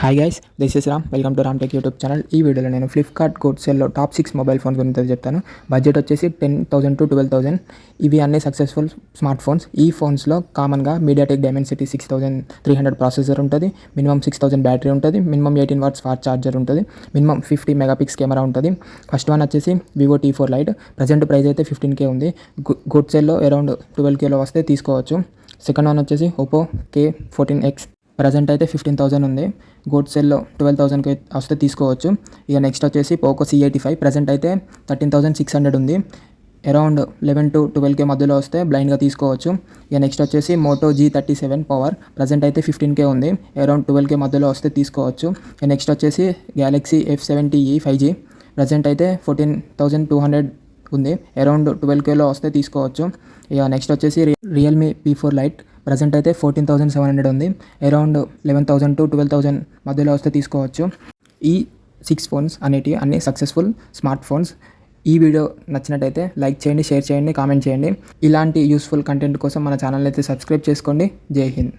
Hi guys, this is Ram. Welcome to Ram tech YouTube channel. ఈ వీడియోలో నేను ఫ్లిప్కార్ట్ కోడ్ సేల్లో టాప్ 6 మొబైల్ ఫోన్ గురించి చెప్తాను. బడ్జెట్ వచ్చేసి 10,000 to 12,000. ఇవి అన్ని సక్సెస్ఫుల్ స్మార్ట్ ఫోన్స్. ఈ ఫోన్స్లో కామన్గా మీడియాటెక్ డైమెన్సిటీ 6300 ప్రాసెసర్ ఉంటుంది. మినిమం 6000 బ్యాటరీ ఉంటుంది. మినిమం 18 వాట్స్ ఫాస్ట్ ఛార్జర్ ఉంటుంది. మినిమం 50 మెగాపిక్స్ కెమెరా ఉంటుంది. ఫస్ట్ వన్ వచ్చేసి Vivo T4 light. Present price అయితే 15K ఉంది. కోడ్ సేల్లో అరౌండ్ 12Kలో వస్తే తీసుకోవచ్చు. సెకండ్ వన్ వచ్చేసి ఒప్పో K14X. ప్రజెంట్ అయితే 15,000 ఉంది. గోడ్ సెల్లో 12,000కి వస్తే తీసుకోవచ్చు. ఇక నెక్స్ట్ వచ్చేసి పోకో C85. ప్రజెంట్ అయితే 13,600 ఉంది. అరౌండ్ 11 to 12K మధ్యలో వస్తే బ్లైండ్గా తీసుకోవచ్చు. ఇక నెక్స్ట్ వచ్చేసి మోటో G37 పవర్. ప్రజెంట్ అయితే 15K ఉంది. అరౌండ్ 12K మధ్యలో వస్తే తీసుకోవచ్చు. ఇక నెక్స్ట్ వచ్చేసి గ్యాలక్సీ F70e 5G. ప్రజెంట్ అయితే 14,200 ఉంది. అరౌండ్ 12Kలో వస్తే తీసుకోవచ్చు. ఇక నెక్స్ట్ వచ్చేసి రియల్మీ P4 లైట్. ప్రజెంట్ అయితే 14,700 ఉంది. అరౌండ్ 11,000 to 12,000 మధ్యలో వస్తే తీసుకోవచ్చు. ఈ 6 ఫోన్స్ అనేటివి అన్ని సక్సెస్ఫుల్ స్మార్ట్ ఫోన్స్. ఈ వీడియో నచ్చినట్టయితే లైక్ చేయండి, షేర్ చేయండి, కామెంట్ చేయండి. ఇలాంటి యూస్ఫుల్ కంటెంట్ కోసం మన ఛానల్ అయితే సబ్స్క్రైబ్ చేసుకోండి. జై హింద్.